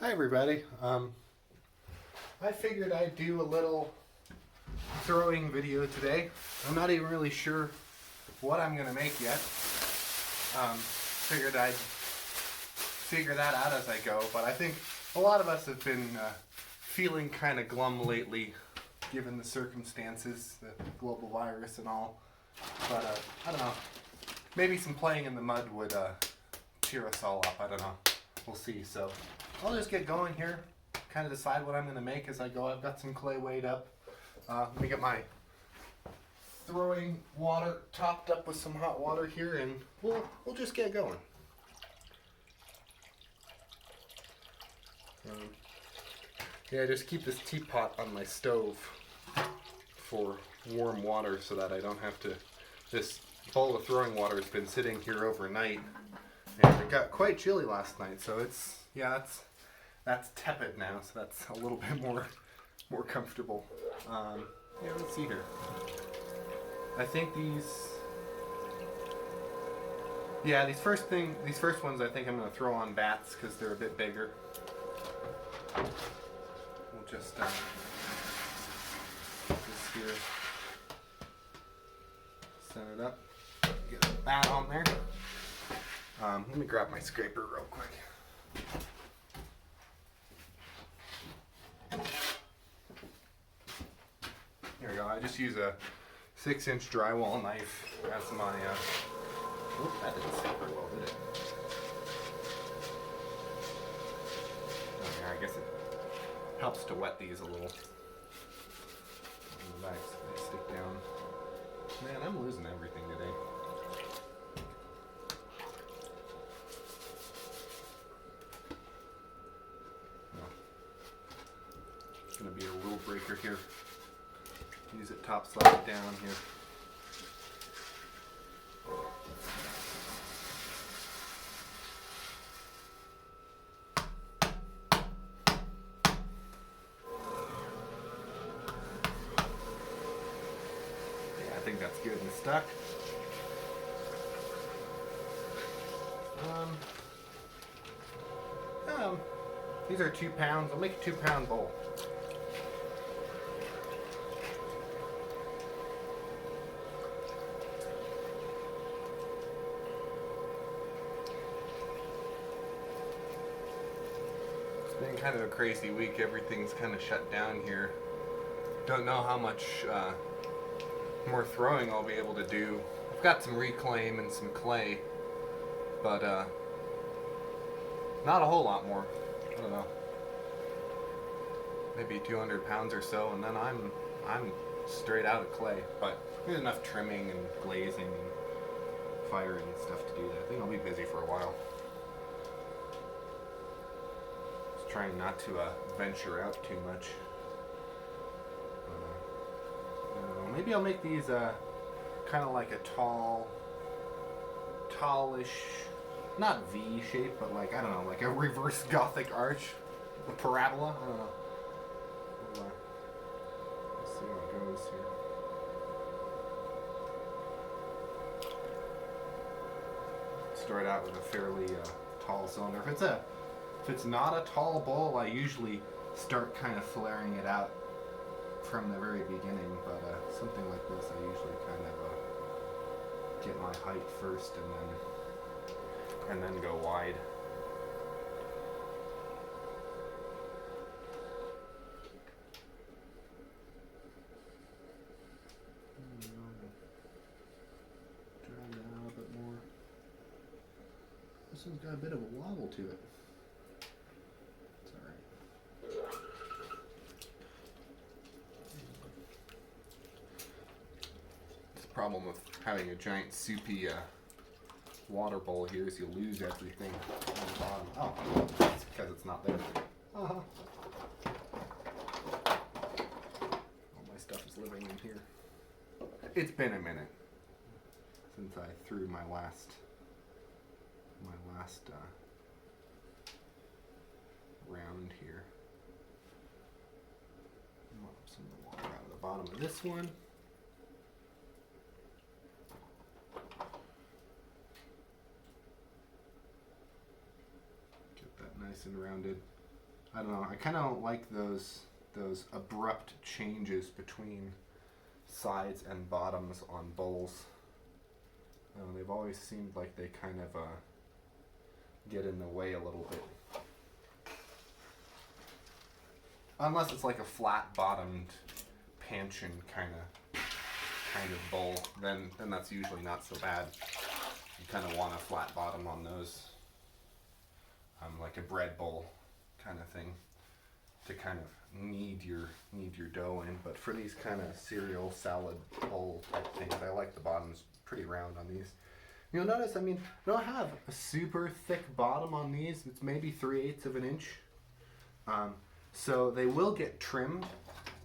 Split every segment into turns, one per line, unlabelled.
Hi everybody. I figured I'd do a little throwing video today. I'm not even really sure what I'm gonna make yet. Figured I'd figure that out as I go, but I think a lot of us have been feeling kind of glum lately, given the circumstances, the global virus and all. But I don't know. Maybe some playing in the mud would cheer us all up. I don't know. We'll see. So I'll just get going here. Kind of decide what I'm going to make as I go. I've got some clay weighed up. Let me get my throwing water topped up with some hot water here, and we'll just get going. Yeah, just keep this teapot on my stove for warm water so that I don't have to. This bowl of throwing water has been sitting here overnight, and it got quite chilly last night. So that's tepid now. So that's a little bit more comfortable. Yeah, let's see here. I think these first ones I think I'm gonna throw on bats because they're a bit bigger. We'll just put this here, set it up, get a bat on there. Let me grab my scraper real quick. Here we go. I just use a 6-inch drywall knife as my. That didn't sit very well, did it? Okay, I guess it helps to wet these a little. The bags, they stick down. Man, I'm losing everything today. Well, it's gonna be a rule breaker here. Use it top side down here. I think that's good and stuck. These are 2 pounds. I'll make a 2-pound bowl. It's been kind of a crazy week. Everything's kind of shut down here. Don't know how much more throwing I'll be able to do. I've got some reclaim and some clay, but not a whole lot more. I don't know, maybe 200 pounds or so, and then I'm straight out of clay. But there's enough trimming and glazing and firing and stuff to do that. I think I'll be busy for a while. Just trying not to venture out too much. Maybe I'll make these kind of like a tallish, not V shape, but like, I don't know, like a reverse Gothic arch, a parabola. I don't know. Let's see how it goes here. Start out with a fairly tall cylinder. If it's not a tall bowl, I usually start kind of flaring it out from the very beginning, but something like this I usually kind of get my height first and then go wide. Try it out a bit more. This one's got a bit of a wobble to it. It's alright. Problem with having a giant soupy water bowl here is you lose everything on the bottom. Oh, that's because it's not there. Uh-huh. All my stuff is living in here. It's been a minute since I threw my last round here. Mop some of the water out of the bottom of this one. Get that nice and rounded. I don't know. I kind of don't like those abrupt changes between sides and bottoms on bowls. They've always seemed like they kind of get in the way a little bit. Unless it's like a flat-bottomed panchion kind of bowl, then that's usually not so bad. You kind of want a flat bottom on those, like a bread bowl kind of thing, to kind of knead your dough in. But for these kind of cereal salad bowl type things, I like the bottoms pretty round on these. You'll notice, I mean, they don't have a super thick bottom on these. It's maybe 3/8 of an inch. So they will get trimmed,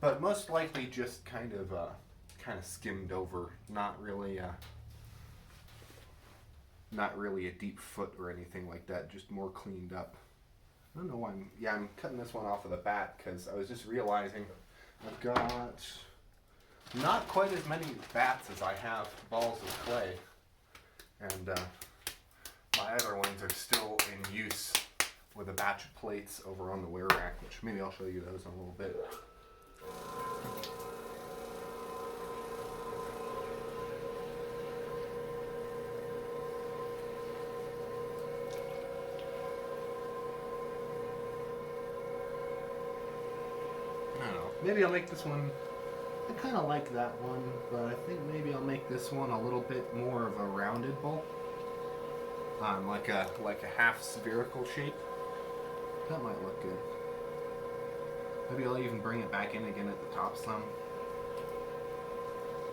but most likely just kind of skimmed over. Not really a deep foot or anything like that. Just more cleaned up. I don't know why I'm cutting this one off of the bat because I was just realizing I've got not quite as many bats as I have balls of clay. And my other ones are still in use with a batch of plates over on the wear rack, which maybe I'll show you those in a little bit. I don't know. Maybe I'll make this one. I kind of like that one, but I think maybe I'll make this one a little bit more of a rounded bowl, like a half spherical shape. That might look good. Maybe I'll even bring it back in again at the top some.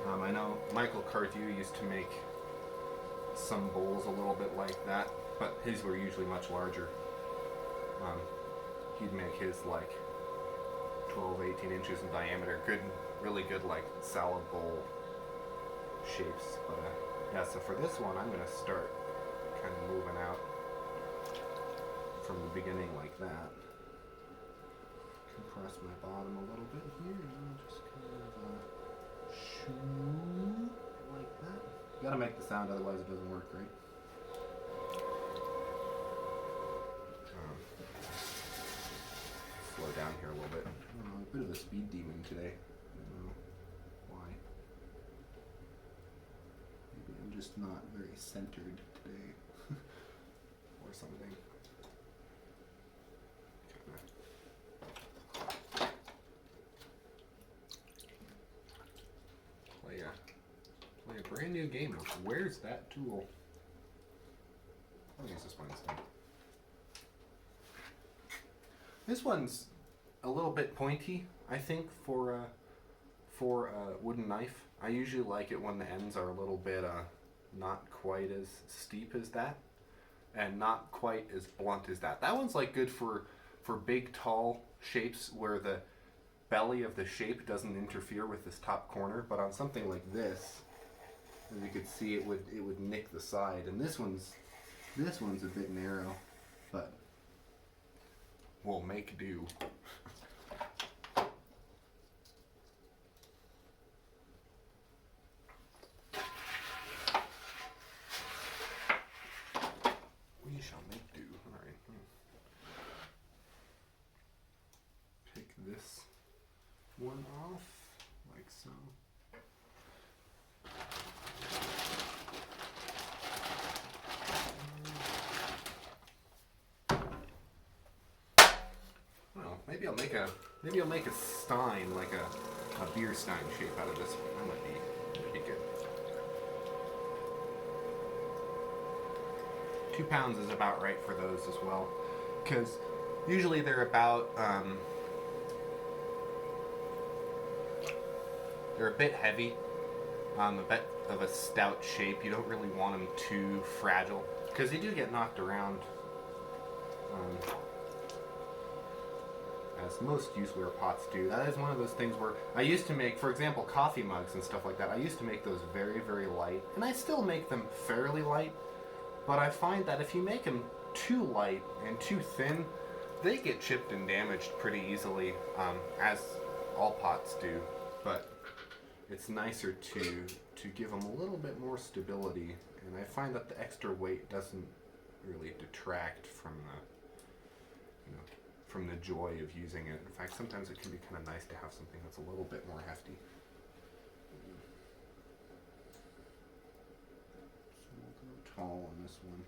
I know Michael Cardew used to make some bowls a little bit like that, but his were usually much larger. He'd make his like 12, 18 inches in diameter. Really good like salad bowl shapes. But yeah, so for this one I'm gonna start kind of moving out from the beginning like that. Compress my bottom a little bit here and then just kind of shoo like that. You gotta make the sound, otherwise it doesn't work, right? Slow down here a little bit. A bit of a speed demon today. I don't know why. Maybe I'm just not very centered today. Or something. Play a brand new game of Where's That Tool? I'll use this one instead. This one's a little bit pointy, I think, for a wooden knife. I usually like it when the ends are a little bit not quite as steep as that, and not quite as blunt as that. That one's like good for big, tall shapes where the belly of the shape doesn't interfere with this top corner. But on something like this, as you could see, it would nick the side. And this one's a bit narrow, but we'll make do. We shall make do. All right. Pick this one off like so. Maybe I'll make a stein, like a beer stein shape out of this one. That might be good. 2 pounds is about right for those as well, because usually they're about they're a bit heavy, a bit of a stout shape. You don't really want them too fragile, because they do get knocked around. As most useware pots do. That is one of those things where I used to make, for example, coffee mugs and stuff like that. I used to make those very, very light, and I still make them fairly light, but I find that if you make them too light and too thin, they get chipped and damaged pretty easily, as all pots do. But it's nicer to give them a little bit more stability, and I find that the extra weight doesn't really detract from from the joy of using it. In fact, sometimes it can be kind of nice to have something that's a little bit more hefty. So we'll go tall on this one.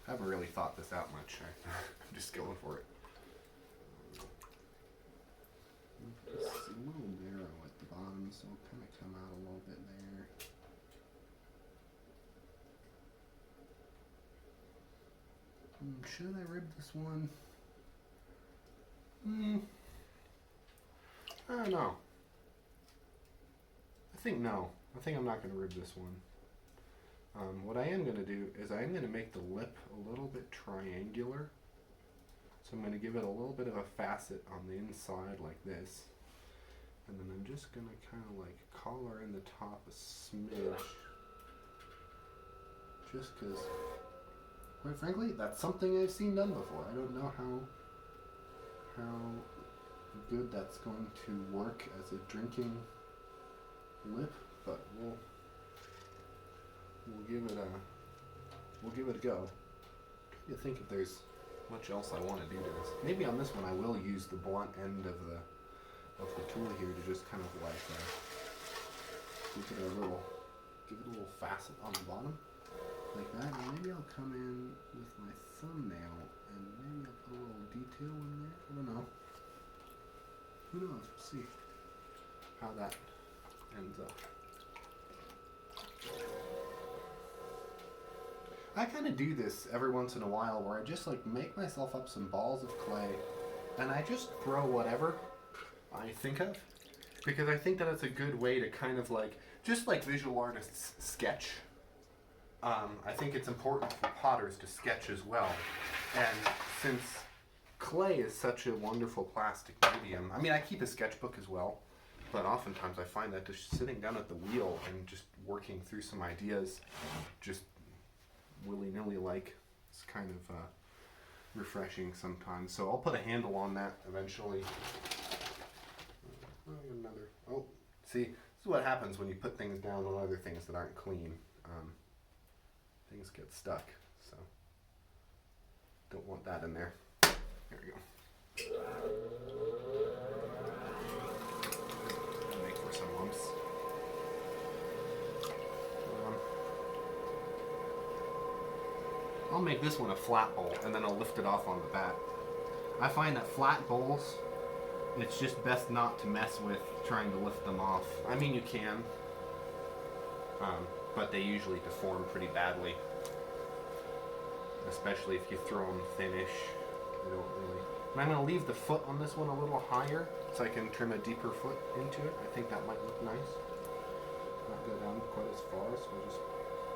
I haven't really thought this out much. I'm just going for it. It's a little narrow at the bottom, so it'll kind of come out a little bit there. Should I rib this one? I don't know. I think no. I think I'm not going to rib this one. What I am going to do is I am going to make the lip a little bit triangular. So I'm going to give it a little bit of a facet on the inside like this. And then I'm just going to kind of like collar in the top a smidge. Just because, quite frankly, that's something I've seen done before. I don't know how good that's going to work as a drinking lip, but we'll give it a go. I'm trying to think if there's much else I want to do to this. Maybe on this one I will use the blunt end of the tool here to just kind of like give it a little facet on the bottom like that. And maybe I'll come in with my thumbnail and maybe I'll put a little detail in there. I don't know. Who knows? We'll see how that ends up. I kind of do this every once in a while where I just like make myself up some balls of clay and I just throw whatever I think of, because I think that it's a good way to kind of like, just like visual artists sketch, I think it's important for potters to sketch as well. And since clay is such a wonderful plastic medium, I mean, I keep a sketchbook as well, but oftentimes I find that just sitting down at the wheel and just working through some ideas, just willy-nilly like, it's kind of refreshing sometimes. So I'll put a handle on that eventually. Oh, see, this is what happens when you put things down on other things that aren't clean. Things get stuck, so don't want that in there. There we go. Make for some lumps. I'll make this one a flat bowl and then I'll lift it off on the bat. I find that flat bowls, it's just best not to mess with trying to lift them off. I mean, you can, but they usually deform pretty badly, especially if you throw them thinnish. They don't really. And I'm going to leave the foot on this one a little higher so I can trim a deeper foot into it. I think that might look nice. Not go down quite as far, so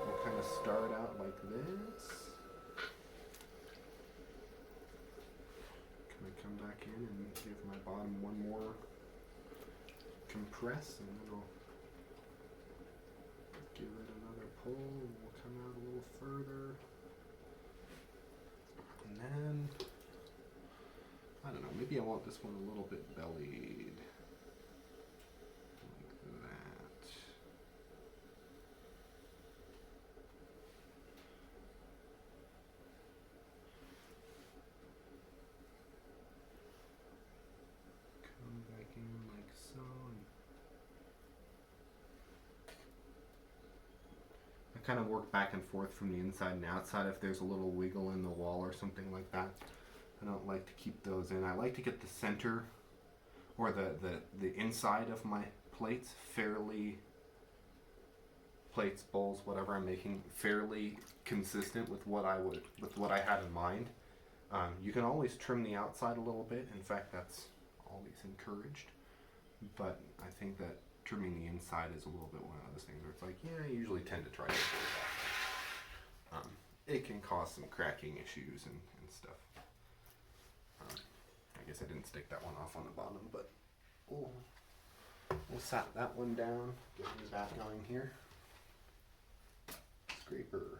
we'll kind of start out like this. Come back in and give my bottom one more compress, and then I'll give it another pull and we'll come out a little further. And then, I don't know, maybe I want this one a little bit bellied. Like that. Back in like so, and I kind of work back and forth from the inside and outside. If there's a little wiggle in the wall or something like that, I don't like to keep those in. I like to get the center or the inside of my plates bowls, whatever I'm making, fairly consistent with what I had in mind. You can always trim the outside a little bit. In fact, that's always encouraged, but I think that trimming the inside is a little bit one of those things where it's like, yeah, I usually tend to try to do that. It can cause some cracking issues and stuff. I guess I didn't stick that one off on the bottom, but we'll sat that one down, get the bat going here. Scraper.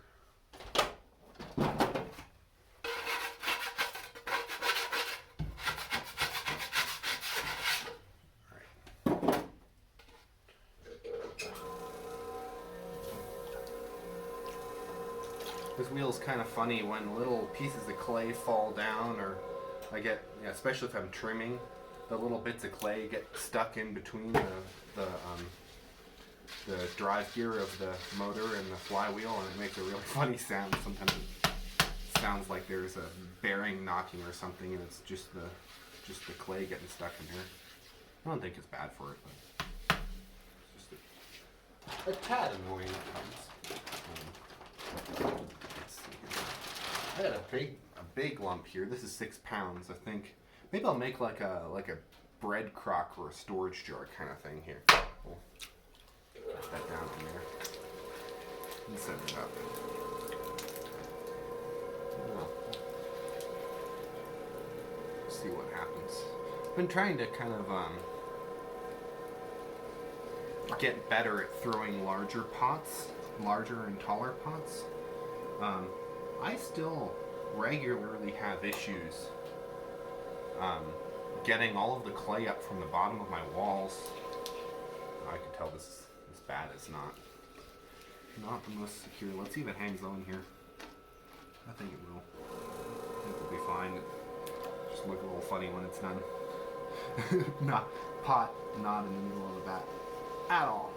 This wheel's kind of funny when little pieces of clay fall down, or I get, yeah, especially if I'm trimming, the little bits of clay get stuck in between the drive gear of the motor and the flywheel, and it makes a really funny sound. Sometimes it sounds like there's a bearing knocking or something, and it's just the clay getting stuck in there. I don't think it's bad for it, but it's just a tad annoying at times. Let's see here. I got a big lump here. This is 6 pounds. I think maybe I'll make like a bread crock or a storage jar kind of thing here. We'll put that down in there and set it up. Well, see what happens. I've been trying to kind of get better at throwing larger and taller pots. I still regularly have issues getting all of the clay up from the bottom of my walls. I can tell this bat is not the most secure. Let's see if it hangs on here. I think it will. I think it'll be fine. Just look a little funny when it's done. Not in the middle of the bat at all.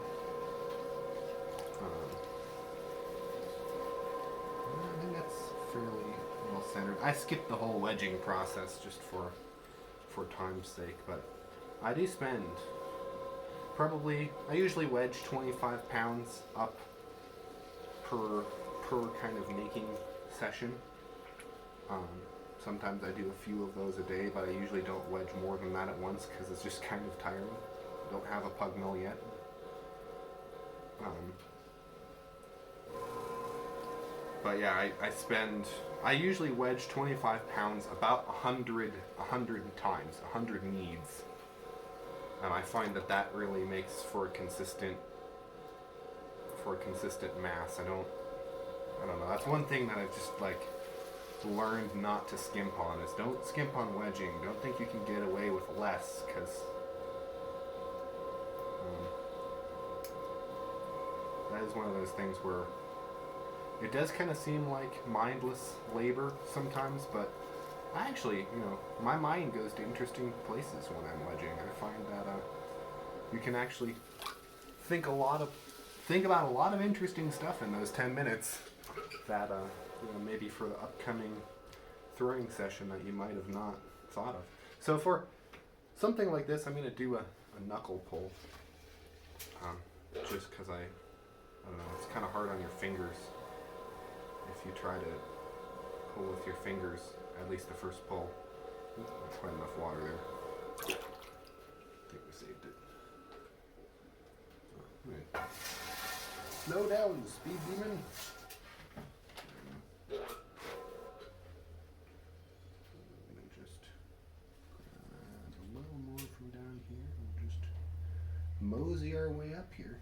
I think that's fairly well centered. I skipped the whole wedging process just for time's sake, but I do spend I usually wedge 25 pounds up per kind of making session. Sometimes I do a few of those a day, but I usually don't wedge more than that at once because it's just kind of tiring. I don't have a pug mill yet. But yeah, I usually wedge 25 pounds about 100 times, 100 needs. And I find that really makes for a consistent mass. I don't know. That's one thing that I've just learned not to skimp on, is don't skimp on wedging. Don't think you can get away with less, because that is one of those things where it does kind of seem like mindless labor sometimes, but I actually, my mind goes to interesting places when I'm wedging. I find that you can actually think about a lot of interesting stuff in those 10 minutes that maybe for the upcoming throwing session that you might have not thought of. So for something like this, I'm going to do a knuckle pull, just because I don't know, it's kind of hard on your fingers if you try to pull with your fingers, at least the first pull. There's quite enough water there. I think we saved it. Right. Slow down, speed demon. I'm gonna just grab a little more from down here and just mosey our way up here.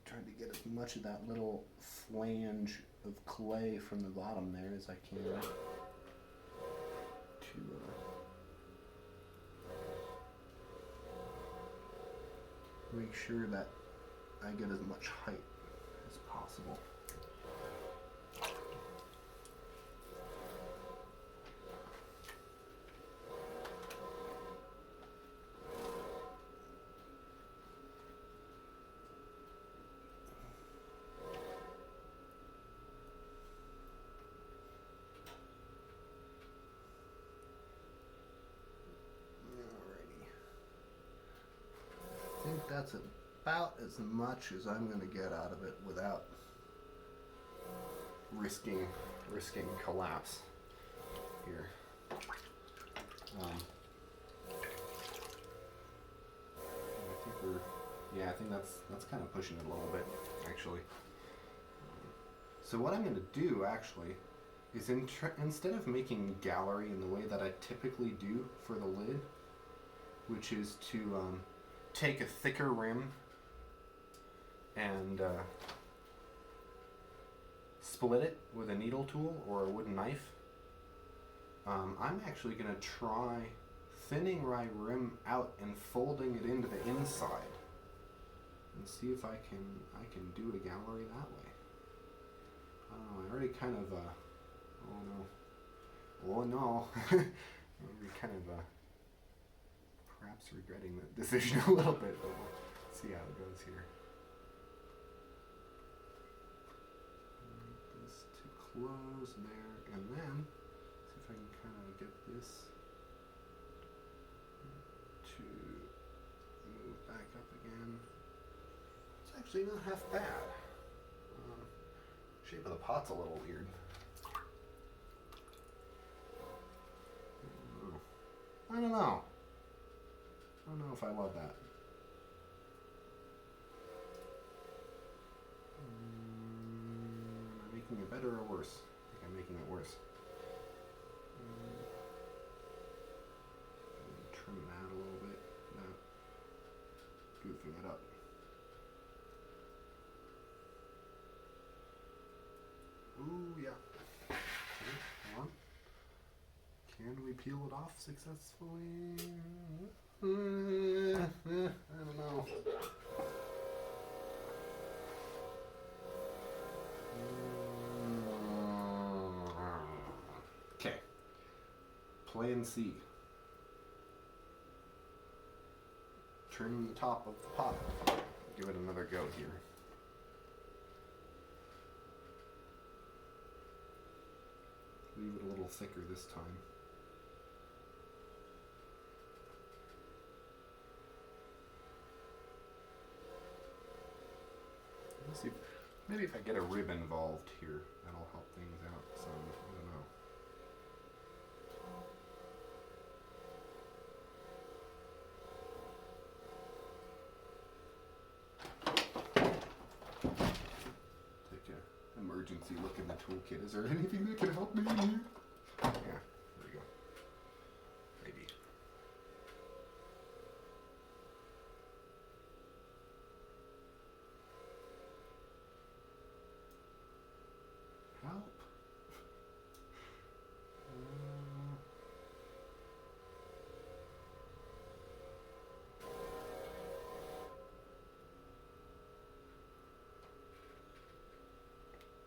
Trying to get as much of that little flange of clay from the bottom there as I can to make sure that I get as much height as possible. I think that's about as much as I'm going to get out of it without risking collapse here. I think that's kind of pushing it a little bit, actually. So what I'm going to do actually is instead of making gallery in the way that I typically do for the lid, which is to take a thicker rim and split it with a needle tool or a wooden knife. I'm actually going to try thinning my rim out and folding it into the inside and see if I can do a gallery that way. I don't know, I already kind of oh no I'm kind of perhaps regretting that decision a little bit, but we'll see how it goes here. This to close there, and then see if I can kind of get this to move back up again. It's actually not half bad. Shape of the pot's a little weird. I don't know. I don't know if I love that. Am I making it better or worse? I think I'm making it worse. Trim that a little bit. Not goofing it up. Ooh, yeah. Okay, hold on. Can we peel it off successfully? I don't know. Okay. Plan C. Trim the top of the pot. Give it another go here. Leave it a little thicker this time. Let's see. Maybe if I get a rib involved here, that'll help things out some. I don't know. Take an emergency look in the toolkit. Is there anything that can help me in here? Yeah, there we go. Maybe. Help.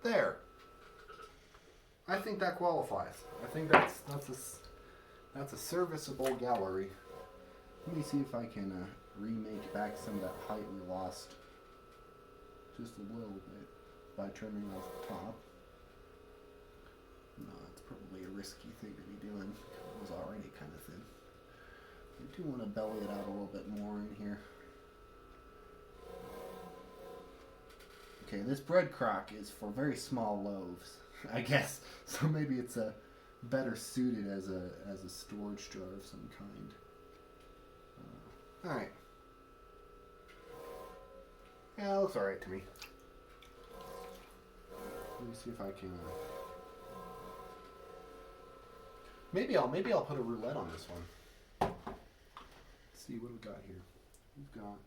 There. I think that qualifies. I think that's a serviceable gallery. Let me see if I can remake back some of that height we lost just a little bit by trimming off the top. No, it's probably a risky thing to be doing. It was already kind of thin. I do want to belly it out a little bit more in here. Okay, this bread crock is for very small loaves, I guess. So maybe it's better suited as a storage jar of some kind. All right. Yeah, it looks all right to me. Let me see if I can. Maybe I'll put a roulette on this one. Let's see what we got here. We've got